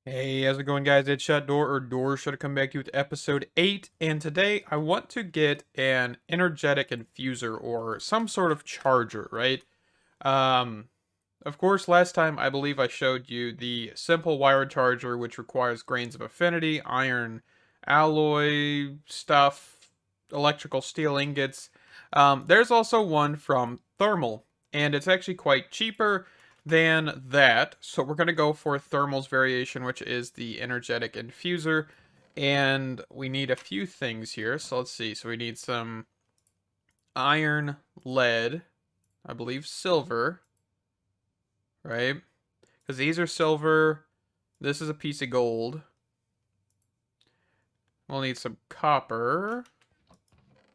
Hey, how's it going, guys? It's Shut Door, or Door should have come back to you with episode 8, and today I want to get an energetic infuser or some sort of charger, right? Um, of course, last time I believe I showed you the simple wired charger, which requires grains of affinity, iron alloy stuff, electrical steel ingots. There's also one from Thermal, and it's actually quite cheaper than that. So we're going to go for Thermal's variation, which is the energetic infuser. And we need a few things here. So let's see. So we need some iron, lead, I believe silver, right? Because these are silver. This is a piece of gold. We'll need some copper.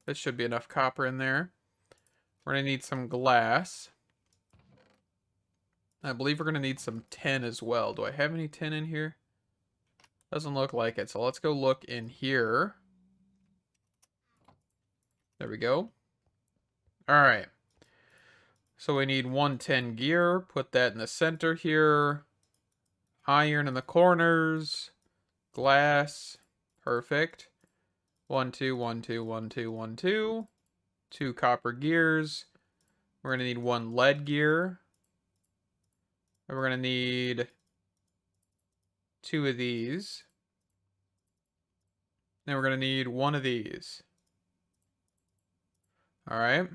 This should be enough copper in there. We're going to need some glass. I believe we're going to need some tin as well. Do I have any tin in here? Doesn't look like it. So let's go look in here. There we go. All right. So we need 110 gear. Put that in the center here. Iron in the corners. Glass. Perfect. 1, 2, 1, 2, 1, 2, 1, 2. 2 copper gears. We're going to need 1 lead gear. And we're going to need 2 of these. Then we're going to need 1 of these. All right.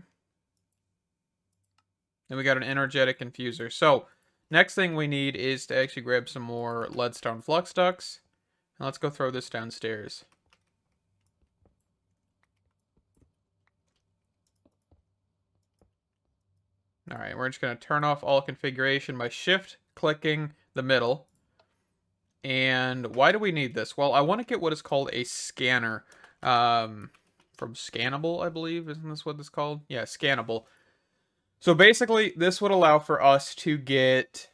Then we got an energetic infuser. So next thing we need is to actually grab some more leadstone flux ducts. And let's go throw this downstairs. All right, we're just going to turn off all configuration by shift clicking the middle. And why do we need this? Well, I want to get what is called a scanner. From Scannable, I believe. Isn't this what it's called? Yeah, Scannable. So basically, this would allow for us to get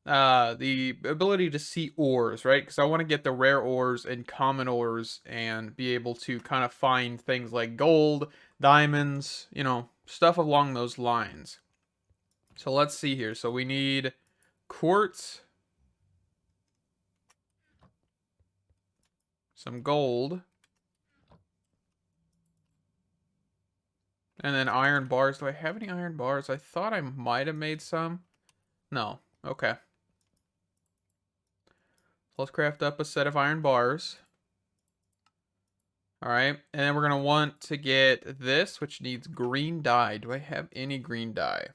the ability to see ores, right? Because I want to get the rare ores and common ores and be able to kind of find things like gold, diamonds, stuff along those lines. So let's see here. So we need quartz, some gold, and then iron bars. Do I have any iron bars? I thought I might have made some. No. Okay. Let's craft up a set of iron bars. All right. And then we're going to want to get this, which needs green dye. Do I have any green dye?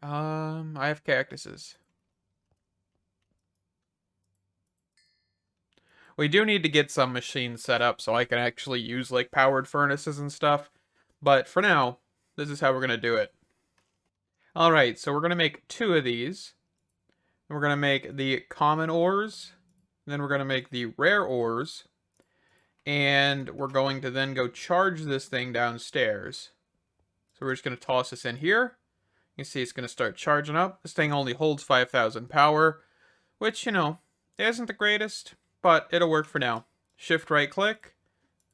I have cactuses. We do need to get some machines set up so I can actually use like powered furnaces and stuff. But for now, this is how we're going to do it. All right, so we're going to make 2 of these. We're going to make the common ores. Then we're going to make the rare ores. And we're going to then go charge this thing downstairs. So we're just going to toss this in here. You can see it's going to start charging up. This thing only holds 5,000 power, which, isn't the greatest, but it'll work for now. Shift right click,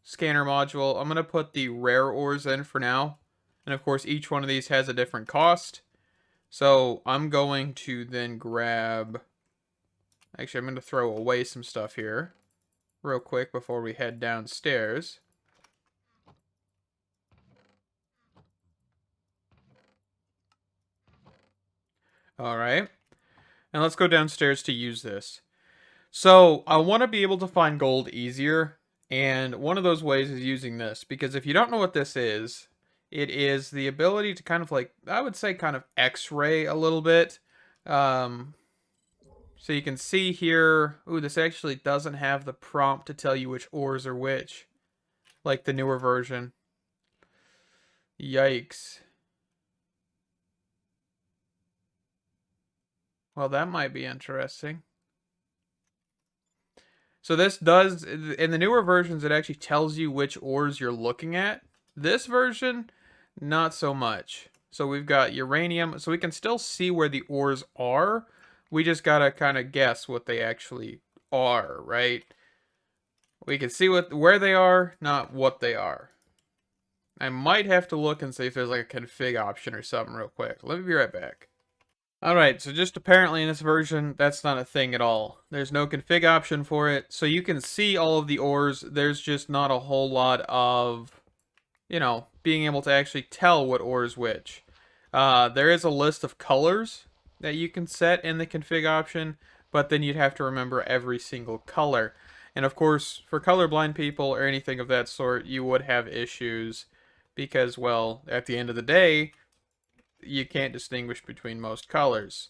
scanner module. I'm going to put the rare ores in for now. And of course, each one of these has a different cost. So I'm going to then grab... Actually, I'm going to throw away some stuff here real quick before we head downstairs. All right. And let's go downstairs to use this. So I want to be able to find gold easier. And one of those ways is using this. Because if you don't know what this is, it is the ability to kind of like, I would say kind of X-ray a little bit. So you can see here, ooh, this actually doesn't have the prompt to tell you which ores are which. Like the newer version. Yikes. Well, that might be interesting. So this does, in the newer versions, it actually tells you which ores you're looking at. This version, not so much. So we've got uranium, so we can still see where the ores are. We just gotta kind of guess what they actually are, right? We can see where they are, not what they are. I might have to look and see if there's like a config option or something real quick. Let me be right back. Alright, so just apparently in this version, that's not a thing at all. There's no config option for it, so you can see all of the ores. There's just not a whole lot of, being able to actually tell what ore is which. There is a list of colors that you can set in the config option, but then you'd have to remember every single color. And of course, for colorblind people or anything of that sort, you would have issues because, well, at the end of the day, you can't distinguish between most colors.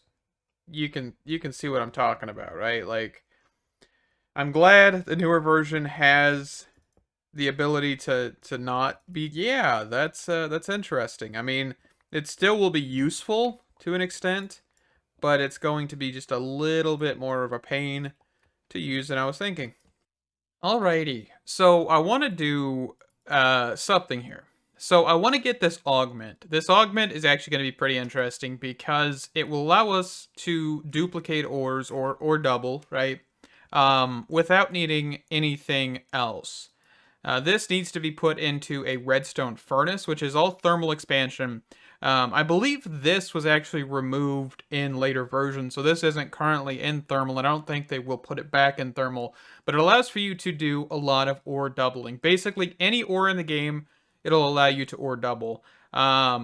You can see what I'm talking about, right? Like, I'm glad the newer version has the ability to not be. Yeah, that's interesting. I mean, it still will be useful to an extent, but it's going to be just a little bit more of a pain to use than I was thinking. Alrighty, so I want to do something here. So I want to get this augment. This augment is actually going to be pretty interesting because it will allow us to duplicate ores or double, right? Without needing anything else. This needs to be put into a redstone furnace, which is all thermal expansion. I believe this was actually removed in later versions, so this isn't currently in thermal, and I don't think they will put it back in thermal, but it allows for you to do a lot of ore doubling. Basically, any ore in the game, it'll allow you to ore double,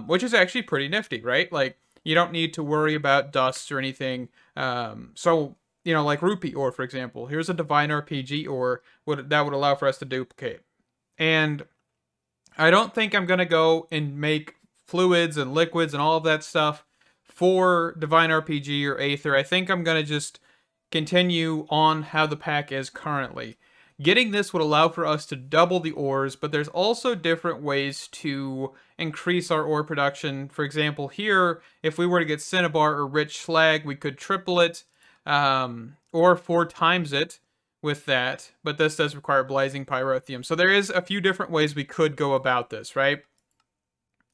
which is actually pretty nifty, right? Like, you don't need to worry about dust or anything. Like rupee ore, for example. Here's a divine RPG ore that would allow for us to duplicate. And I don't think I'm going to go and make fluids and liquids and all of that stuff for Divine RPG or Aether. I think I'm going to just continue on how the pack is currently. Getting this would allow for us to double the ores, but there's also different ways to increase our ore production. For example, here, if we were to get cinnabar or rich slag, we could triple it or 4 times it with that, but this does require blazing pyrotheum. So there is a few different ways we could go about this, right?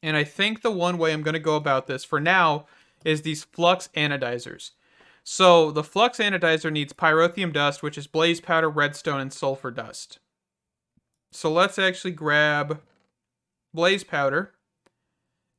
And I think the one way I'm going to go about this for now is these Flux Anodizers. So the Flux Anodizer needs pyrotheum dust, which is blaze powder, redstone, and sulfur dust. So let's actually grab blaze powder.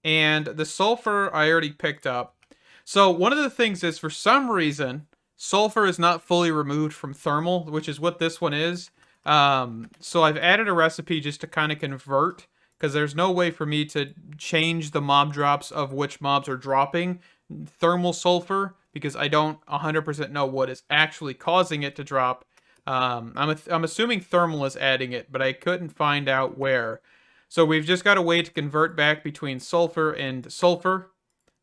And the sulfur I already picked up. So one of the things is, for some reason, sulfur is not fully removed from thermal, which is what this one is. So I've added a recipe just to kind of convert, because there's no way for me to change the mob drops of which mobs are dropping thermal sulfur, because I don't 100% know what is actually causing it to drop. I'm assuming thermal is adding it, but I couldn't find out where. So we've just got a way to convert back between sulfur and sulfur.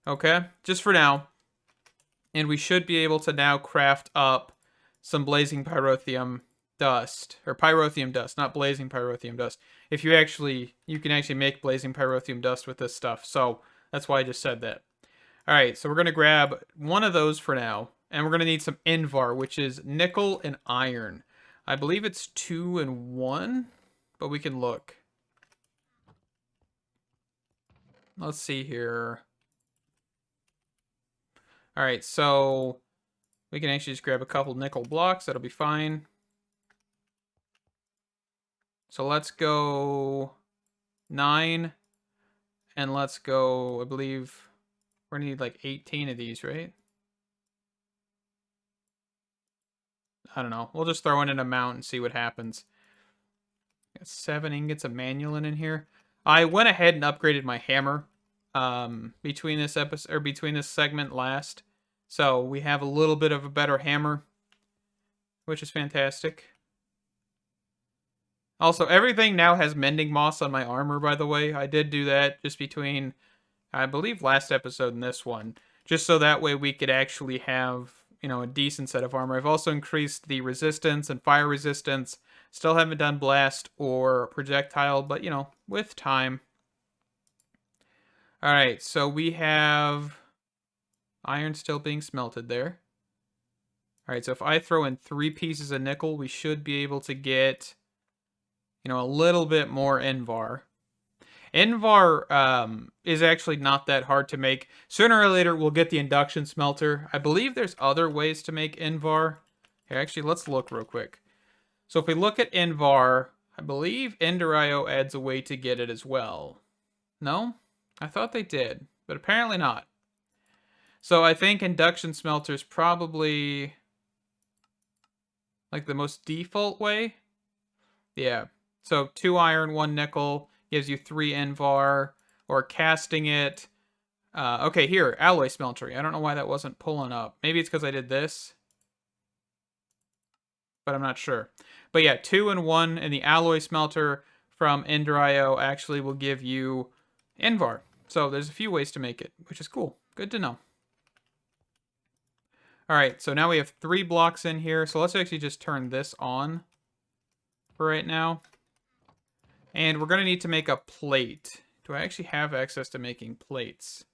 Okay, just for now. And we should be able to now craft up some blazing pyrotheum dust, or pyrotheum dust, not blazing pyrotheum dust. You can actually make blazing pyrotheum dust with this stuff. So that's why I just said that. All right, so we're going to grab one of those for now, and we're going to need some Envar, which is nickel and iron. I believe it's 2 and 1, but we can look. Let's see here. All right, so we can actually just grab a couple nickel blocks. That'll be fine. So let's go 9, and let's go, I believe, we're going to need like 18 of these, right? I don't know. We'll just throw in an amount and see what happens. Got 7 ingots of manulin in here. I went ahead and upgraded my hammer between this episode, or between this segment last. So we have a little bit of a better hammer, which is fantastic. Also, everything now has mending moss on my armor, by the way. I did do that just between, I believe, last episode and this one. Just so that way we could actually have, a decent set of armor. I've also increased the resistance and fire resistance. Still haven't done blast or projectile, but, with time. Alright, so we have iron still being smelted there. Alright, so if I throw in 3 pieces of nickel, we should be able to get, a little bit more Envar. Envar is actually not that hard to make. Sooner or later, we'll get the Induction Smelter. I believe there's other ways to make Envar. Here, actually, let's look real quick. So if we look at Envar, I believe Ender.io adds a way to get it as well. No? I thought they did, but apparently not. So I think Induction Smelter is probably like the most default way. Yeah. So 2 iron, 1 nickel gives you 3 Envar, or casting it. Okay, here, alloy smeltery. I don't know why that wasn't pulling up. Maybe it's because I did this, but I'm not sure. But yeah, 2 and 1 in the alloy smelter from Ender.io actually will give you Envar. So there's a few ways to make it, which is cool. Good to know. All right, so now we have 3 blocks in here. So let's actually just turn this on for right now. And we're going to need to make a plate. Do I actually have access to making plates?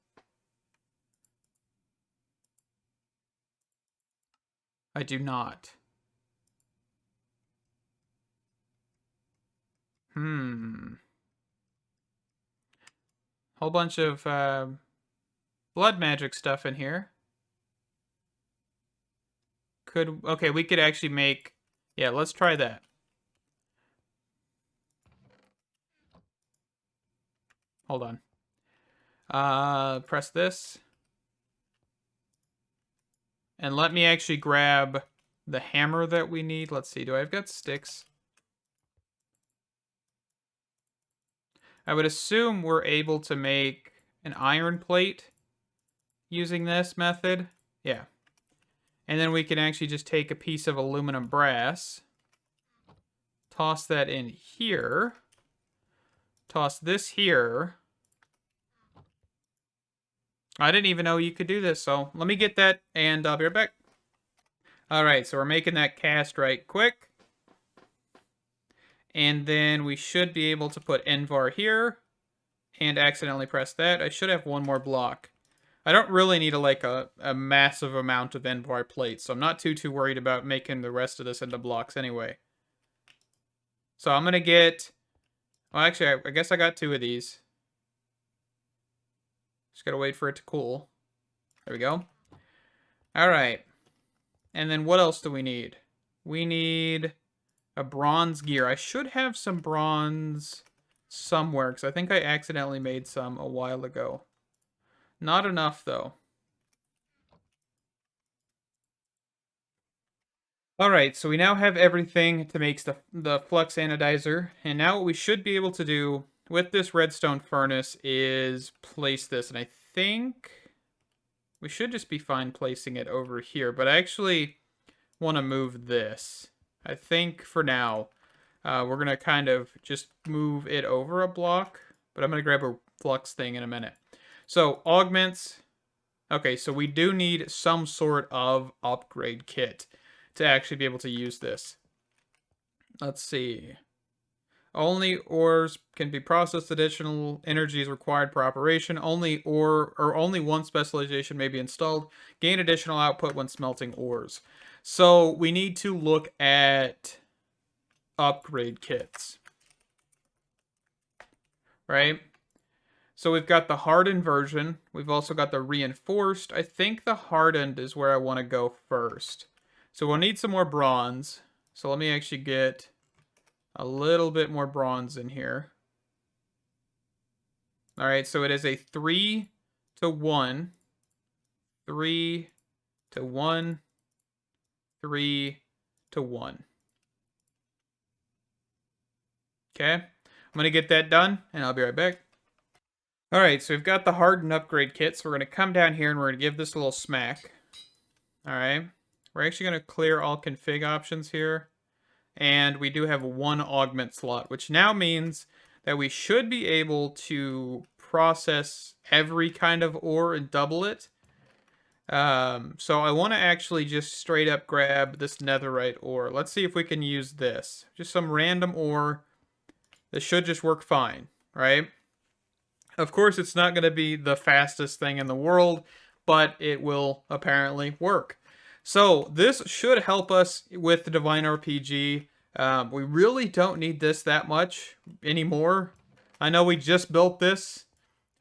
I do not. Whole bunch of blood magic stuff in here. Okay, we could actually make... Yeah, let's try that. Hold on. Press this. And let me actually grab the hammer that we need. Let's see, I've got sticks? I would assume we're able to make an iron plate using this method. Yeah. And then we can actually just take a piece of aluminum brass, toss that in here, toss this here. I didn't even know you could do this, so let me get that, and I'll be right back. Alright, so we're making that cast right quick. And then we should be able to put Envar here, and accidentally press that. I should have one more block. I don't really need a massive amount of Envar plates, so I'm not too worried about making the rest of this into blocks anyway. So I'm going to get... Well, actually, I guess I got 2 of these. Just got to wait for it to cool. There we go. Alright. And then what else do we need? We need a bronze gear. I should have some bronze somewhere, because I think I accidentally made some a while ago. Not enough, though. Alright, so we now have everything to make the Flux Anodizer, and now what we should be able to do with this redstone furnace is place this, and I think we should just be fine placing it over here, but I actually want to move this. I think for now, we're going to kind of just move it over a block, but I'm going to grab a flux thing in a minute. So, augments. Okay, so we do need some sort of upgrade kit to actually be able to use this. Let's see. Only ores can be processed. Additional energy is required per operation. Only ore or only one specialization may be installed. Gain additional output when smelting ores. So we need to look at upgrade kits, right? So we've got the hardened version. We've also got the reinforced. I think the hardened is where I want to go first. So we'll need some more bronze. So let me actually get a little bit more bronze in here. All right, so it is a 3 to 1, 3 to 1, 3 to 1. Okay, I'm going to get that done, and I'll be right back. All right, so we've got the hardened upgrade kit, so we're going to come down here and we're going to give this a little smack. All right, we're actually going to clear all config options here. And we do have 1 augment slot, which now means that we should be able to process every kind of ore and double it. So I want to actually just straight up grab this netherite ore. Let's see if we can use this. Just some random ore. This should just work fine, right? Of course, it's not going to be the fastest thing in the world, but it will apparently work. So this should help us with the Divine RPG. We really don't need this that much anymore. I know we just built this,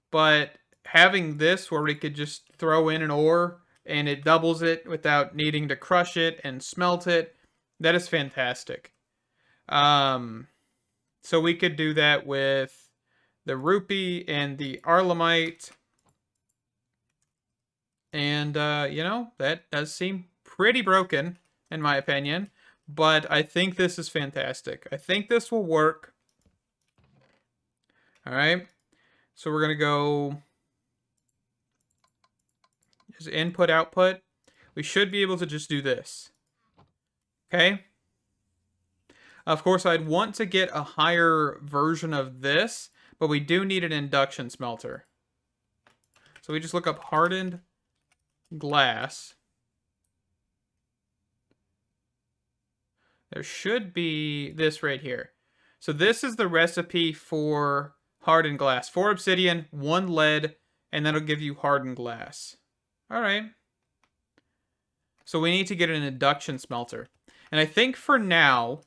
but having this where we could just throw in an ore and it doubles it without needing to crush it and smelt it, that is fantastic. So we could do that with the rupee and the arlemite. And, you know, that does seem pretty broken, in my opinion. But I think this is fantastic. I think this will work. All right. So we're going to go is input, output. We should be able to just do this. Okay. Of course, I'd want to get a higher version of this, but we do need an induction smelter. So we just look up hardened glass. There should be this right here. So this is the recipe for hardened glass. 4 obsidian, 1 lead, and that'll give you hardened glass. All right. So we need to get an induction smelter. And I think for now,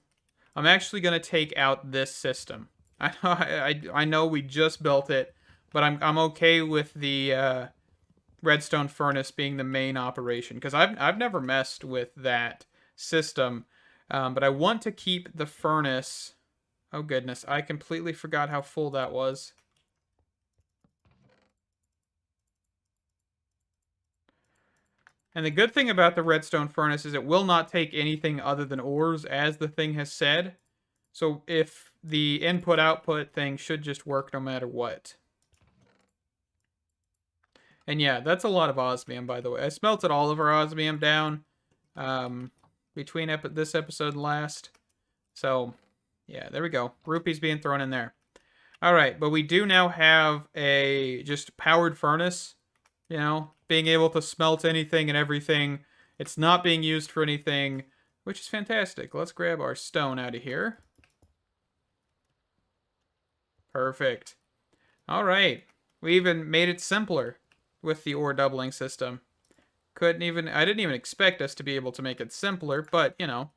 I'm actually going to take out this system. I know we just built it, but I'm okay with the redstone furnace being the main operation because I've never messed with that system, but I want to keep the furnace. Oh goodness, I completely forgot how full that was. And the good thing about the redstone furnace is it will not take anything other than ores, as the thing has said. So if the input-output thing should just work no matter what. And yeah, that's a lot of osmium, by the way. I smelted all of our osmium down between this episode and last. So, yeah, there we go. Rupees being thrown in there. All right, but we do now have a just powered furnace, you know, being able to smelt anything and everything. It's not being used for anything, which is fantastic. Let's grab our stone out of here. Perfect. All right. We even made it simpler with the ore doubling system. I didn't even expect us to be able to make it simpler, but, you know.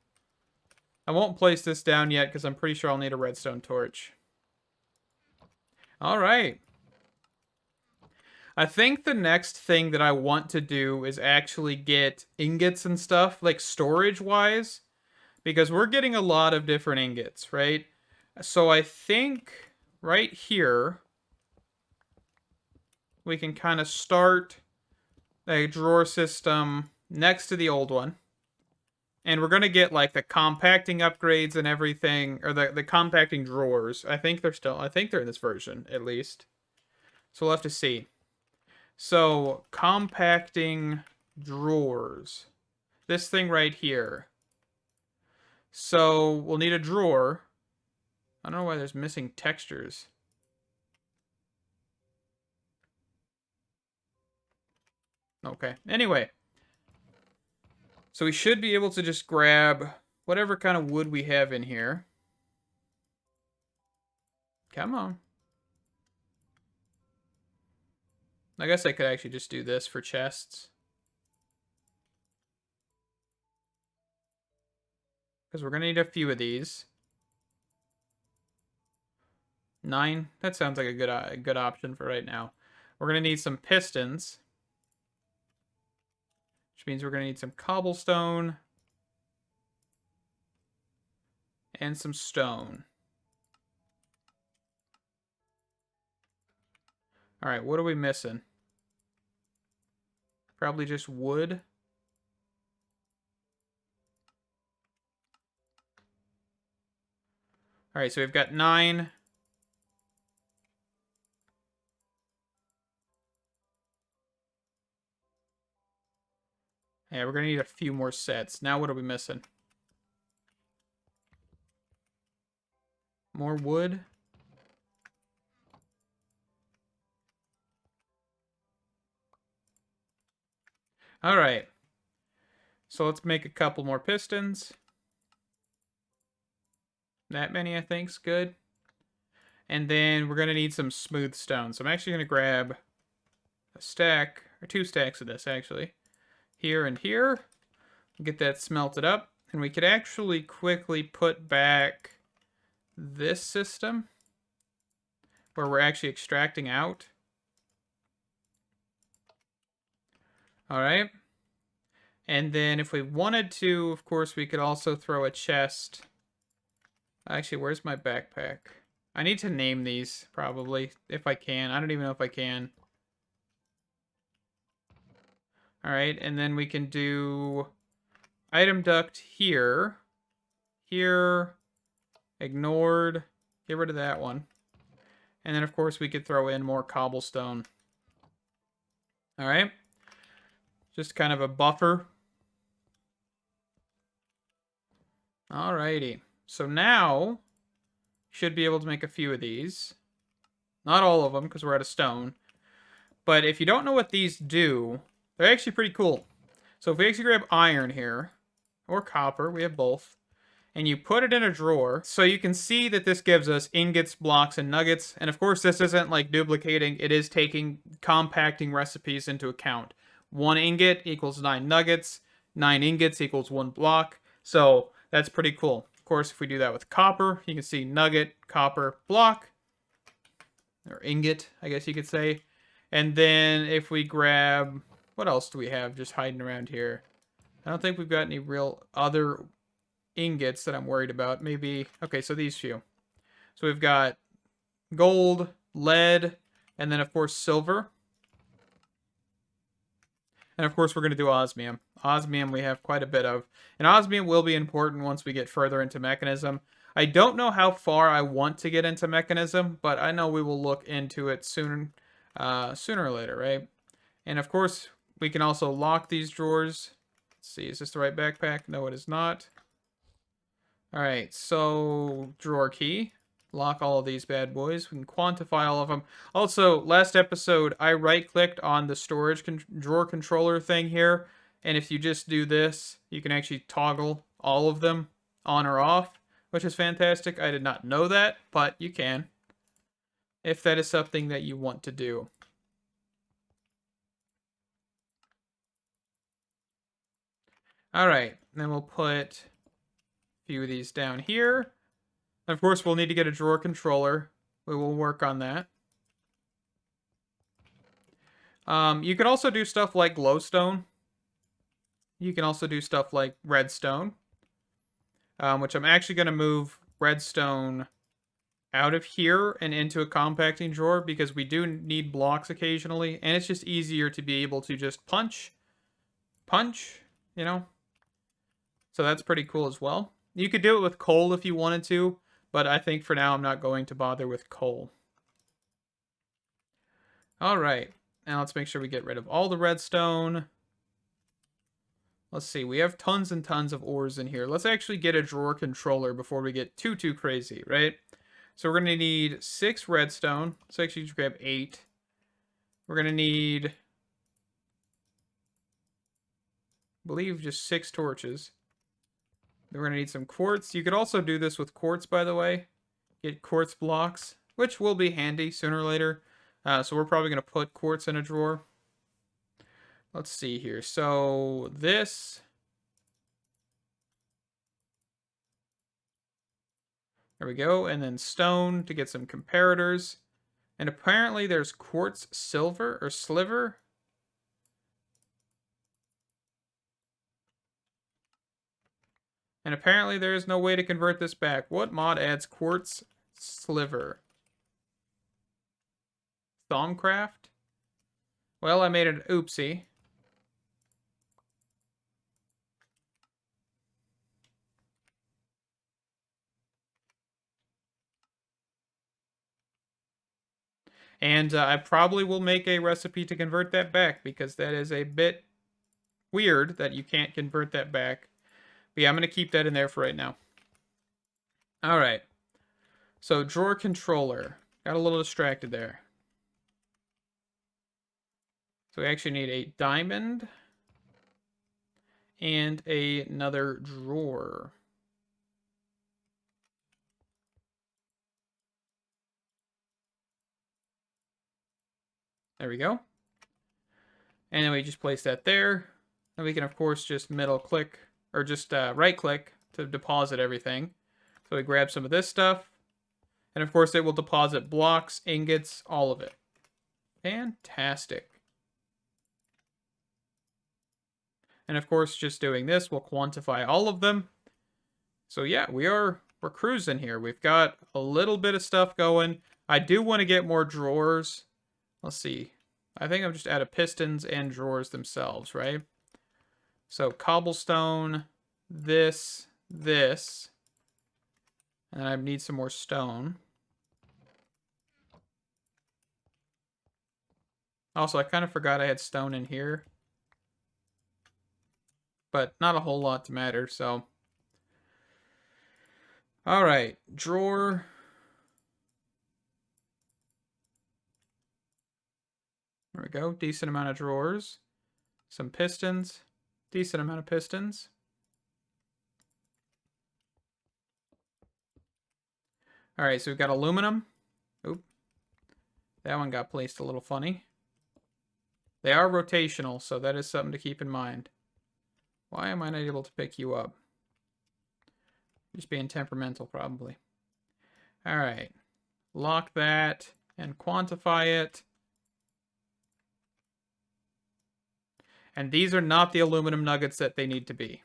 I won't place this down yet because I'm pretty sure I'll need a redstone torch. All right. I think the next thing that I want to do is actually get ingots and stuff, like storage-wise, because we're getting a lot of different ingots, right? So I think right here, we can kind of start a drawer system next to the old one. And we're going to get like the compacting upgrades and everything, or the compacting drawers. I think they're in this version, at least. So we'll have to see. So, compacting drawers. This thing right here. So, we'll need a drawer. I don't know why there's missing textures. Okay. Anyway. So we should be able to just grab whatever kind of wood we have in here. Come on. I guess I could actually just do this for chests. Because we're going to need a few of these. 9. That sounds like a good option for right now. We're going to need some pistons. Which means we're going to need some cobblestone. And some stone. Alright, what are we missing? Probably just wood. Alright, so we've got 9. Yeah, we're going to need a few more sets. Now what are we missing? More wood. All right. So let's make a couple more pistons. That many, I think, is good. And then we're going to need some smooth stone. So I'm actually going to grab a stack, or 2 stacks of this, actually. Here and here. Get that smelted up. And we could actually quickly put back this system where we're actually extracting out. All right. And then if we wanted to, of course, we could also throw a chest. Actually, where's my backpack? I need to name these, probably, if I can. I don't even know if I can. All right, and then we can do item duct here, here, ignored, get rid of that one. And then, of course, we could throw in more cobblestone. All right, just kind of a buffer. All righty, so now should be able to make a few of these. Not all of them, because we're out of stone. But if you don't know what these do, they're actually pretty cool. So if we actually grab iron here, or copper, we have both, and you put it in a drawer, so you can see that this gives us ingots, blocks, and nuggets. And of course, this isn't like duplicating, it is taking compacting recipes into account. 1 ingot equals 9 nuggets, 9 ingots equals 1 block, so that's pretty cool. Of course, if we do that with copper, you can see nugget, copper, block, or ingot, I guess you could say. And then if we grab, what else do we have just hiding around here? I don't think we've got any real other ingots that I'm worried about. Maybe, okay, so these few. So we've got gold, lead, and then of course silver. And of course we're going to do osmium. Osmium we have quite a bit of. And osmium will be important once we get further into mechanism. I don't know how far I want to get into mechanism, but I know we will look into it sooner or later, right? And of course, we can also lock these drawers. Let's see, is this the right backpack? No, it is not. All right, so drawer key. Lock all of these bad boys. We can quantify all of them. Also, last episode, I right-clicked on the storage drawer controller thing here. And if you just do this, you can actually toggle all of them on or off, which is fantastic. I did not know that, but you can, if that is something that you want to do. All right, then we'll put a few of these down here. And of course, we'll need to get a drawer controller. We will work on that. You can also do stuff like glowstone. You can also do stuff like redstone, which I'm actually going to move redstone out of here and into a compacting drawer because we do need blocks occasionally, and it's just easier to be able to just punch, you know? So that's pretty cool as well. You could do it with coal if you wanted to, but I think for now I'm not going to bother with coal. All right, now let's make sure we get rid of all the redstone. Let's see, we have tons and tons of ores in here. Let's actually get a drawer controller before we get too crazy, right? So we're going to need 6 redstone. Let's actually just grab 8. We're going to need, I believe, just 6 torches. Then we're going to need some quartz. You could also do this with quartz, by the way. Get quartz blocks, which will be handy sooner or later. So we're probably going to put quartz in a drawer. Let's see here. So this... There we go. And then stone to get some comparators. And apparently there's quartz silver or sliver. And apparently there is no way to convert this back. What mod adds quartz sliver? Thaumcraft? Well, I made an oopsie. And I probably will make a recipe to convert that back because that is a bit weird that you can't convert that back. But yeah, I'm going to keep that in there for right now. All right. So drawer controller. Got a little distracted there. So we actually need a diamond and another drawer. There we go. And then we just place that there. And we can, of course, just middle click or just right click to deposit everything. So we grab some of this stuff. And of course, it will deposit blocks, ingots, all of it. Fantastic. And of course, just doing this will quantify all of them. So yeah, we're cruising here. We've got a little bit of stuff going. I do want to get more drawers. Let's see. I think I'm just out of pistons and drawers themselves, right? So cobblestone, this, and I need some more stone. Also, I kind of forgot I had stone in here. But not a whole lot to matter, so. Alright, drawer. There we go, decent amount of drawers. Some pistons, decent amount of pistons. Alright, so we've got aluminum. Oop. That one got placed a little funny. They are rotational, so that is something to keep in mind. Why am I not able to pick you up? Just being temperamental, probably. Alright. Lock that and quantify it. And these are not the aluminum nuggets that they need to be.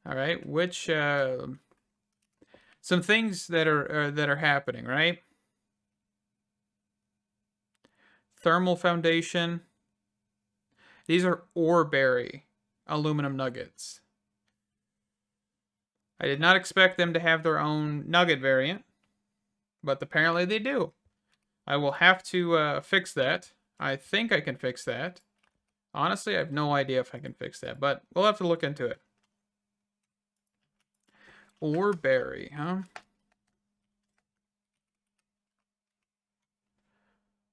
Alright, which... some things that are happening, right? Thermal foundation. These are ore-berry aluminum nuggets. I did not expect them to have their own nugget variant, but apparently they do. I will have to fix that. I think I can fix that. Honestly, I have no idea if I can fix that, but we'll have to look into it. Ore-berry, huh?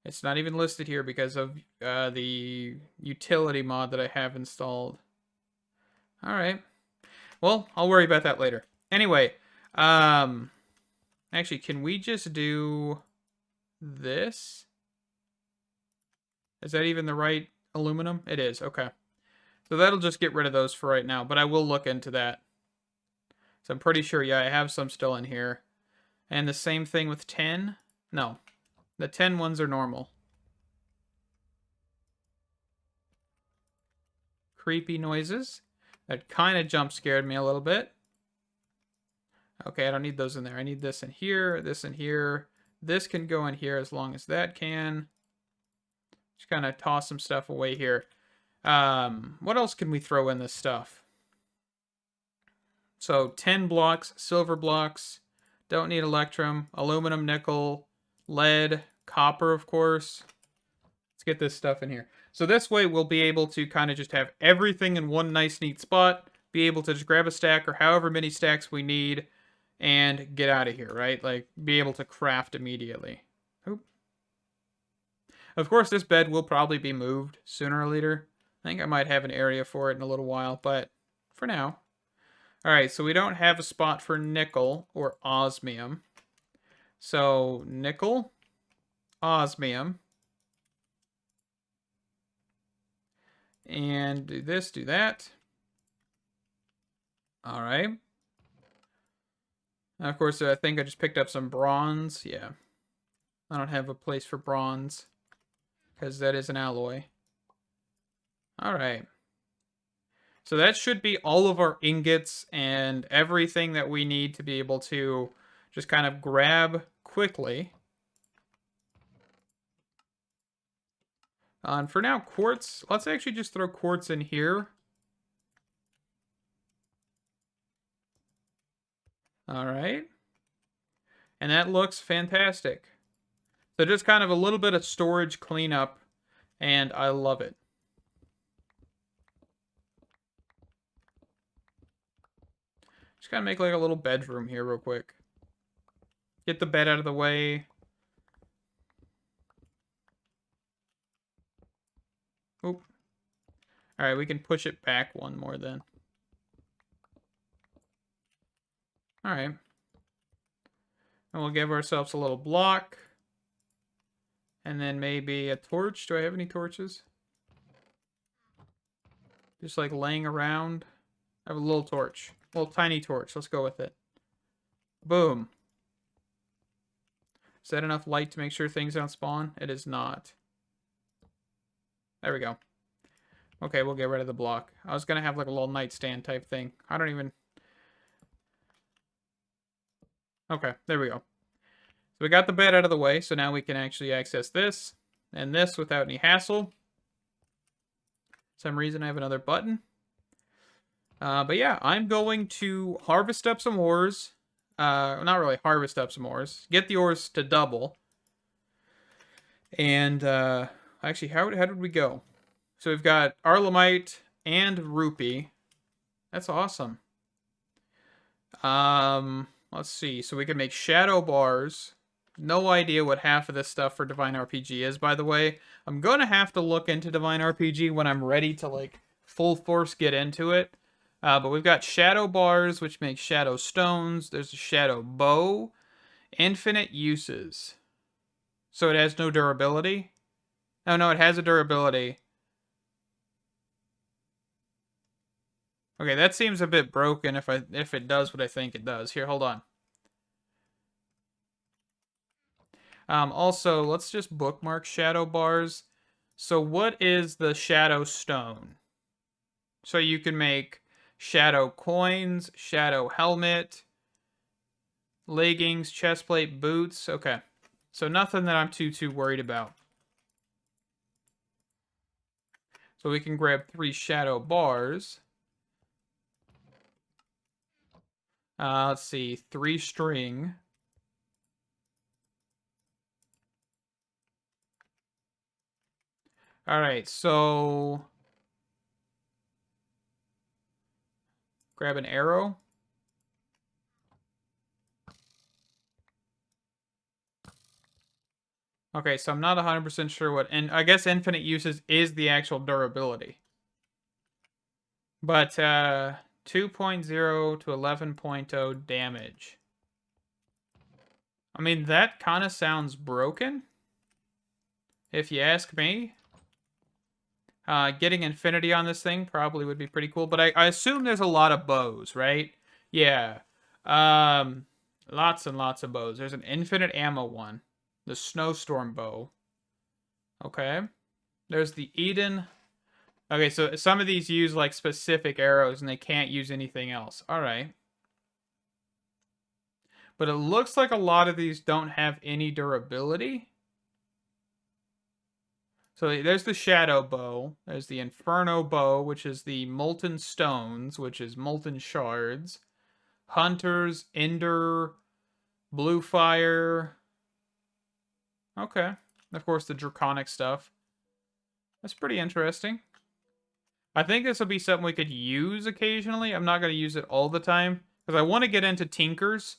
It's not even listed here because of the utility mod that I have installed. Alright. Well, I'll worry about that later. Anyway, actually, can we just do this? Is that even the right aluminum? It is, okay. So that'll just get rid of those for right now, but I will look into that. So I'm pretty sure, yeah, I have some still in here. And the same thing with 10? No. The 10 ones are normal. Creepy noises. That kind of jump scared me a little bit. Okay, I don't need those in there. I need this in here, this in here. This can go in here as long as that can. Just kind of toss some stuff away here. What else can we throw in this stuff? So 10 blocks, silver blocks. Don't need electrum, aluminum, nickel, lead, copper, of course. Let's get this stuff in here. So this way we'll be able to kind of just have everything in one nice, neat spot. Be able to just grab a stack or however many stacks we need and get out of here, right? Like, be able to craft immediately. Oop. Of course, this bed will probably be moved sooner or later. I think I might have an area for it in a little while, but for now. Alright, so we don't have a spot for nickel or osmium. So, nickel, osmium. And do this, do that. Alright. Of course, I think I just picked up some bronze. Yeah. I don't have a place for bronze, because that is an alloy. Alright. So that should be all of our ingots and everything that we need to be able to just kind of grab quickly. And for now, quartz. Let's actually just throw quartz in here. Alright. And that looks fantastic. So just kind of a little bit of storage cleanup, and I love it. Just kind of make like a little bedroom here real quick. Get the bed out of the way. Oop. Alright, we can push it back one more then. Alright. And we'll give ourselves a little block. And then maybe a torch. Do I have any torches? Just like laying around. I have a little torch. A little tiny torch. Let's go with it. Boom. Is that enough light to make sure things don't spawn? It is not. There we go. Okay, we'll get rid of the block. I was going to have like a little nightstand type thing. I don't even... Okay, there we go. So we got the bed out of the way, so now we can actually access this and this without any hassle. For some reason I have another button. But yeah, I'm going to harvest up some ores. Not really harvest up some ores. Get the ores to double. And actually, how did we go? So we've got Arlemite and Rupee. That's awesome. Let's see. So we can make shadow bars. No idea what half of this stuff for Divine RPG is, by the way. I'm gonna have to look into Divine RPG when I'm ready to, like, full force get into it. But we've got shadow bars, which make shadow stones. There's a shadow bow. Infinite uses. So it has no durability? Oh, no, it has a durability. Okay, that seems a bit broken if it does what I think it does. Here, hold on. Also, let's just bookmark shadow bars. So what is the shadow stone? So you can make shadow coins, shadow helmet, leggings, chestplate, boots. Okay. So nothing that I'm too worried about. So we can grab 3 shadow bars. Let's see, 3 string. All right, so grab an arrow. Okay, so I'm not 100% sure what, and I guess infinite uses is the actual durability. But 2.0 to 11.0 damage. I mean, that kind of sounds broken, if you ask me. Getting infinity on this thing probably would be pretty cool, but I assume there's a lot of bows, right? Yeah. Lots and lots of bows. There's an infinite ammo one. The snowstorm bow. Okay. There's the Eden. Okay, so some of these use, like, specific arrows, and they can't use anything else. All right. But it looks like a lot of these don't have any durability. So there's the Shadow Bow. There's the Inferno Bow, which is the Molten Stones, which is Molten Shards. Hunters, Ender, Blue Fire. Okay. Of course, the Draconic stuff. That's pretty interesting. I think this will be something we could use occasionally. I'm not going to use it all the time, because I want to get into Tinker's.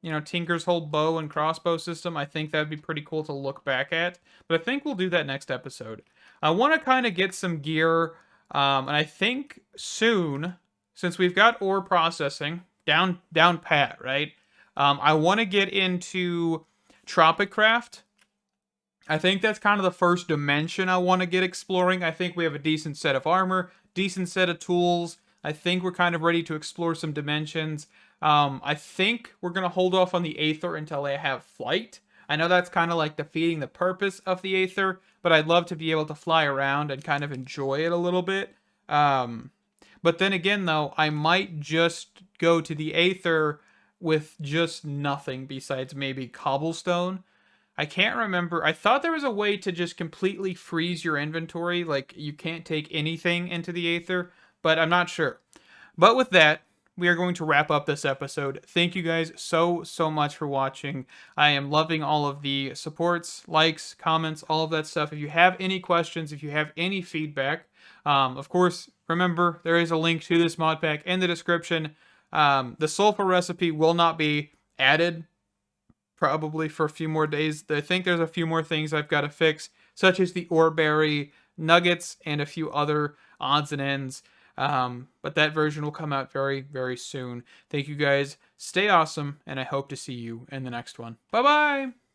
You know, Tinker's whole bow and crossbow system. I think that'd be pretty cool to look back at. But I think we'll do that next episode. I want to kind of get some gear, and I think soon, since we've got ore processing down pat, right? I want to get into Tropicraft. I think that's kind of the first dimension I want to get exploring. I think we have a decent set of armor, decent set of tools. I think we're kind of ready to explore some dimensions. I think we're going to hold off on the Aether until I have flight. I know that's kind of like defeating the purpose of the Aether, but I'd love to be able to fly around and kind of enjoy it a little bit. But then again, though, I might just go to the Aether with just nothing besides maybe cobblestone. I can't remember. I thought there was a way to just completely freeze your inventory. Like, you can't take anything into the Aether, but I'm not sure. But with that, we are going to wrap up this episode. Thank you guys so much for watching. I am loving all of the supports, likes, comments, all of that stuff. If you have any questions, if you have any feedback, of course, remember, there is a link to this mod pack in the description. The sulfur recipe will not be added probably for a few more days. I think there's a few more things I've got to fix, such as the oreberry nuggets and a few other odds and ends. But that version will come out very soon. Thank you guys. Stay awesome, and I hope to see you in the next one. Bye-bye!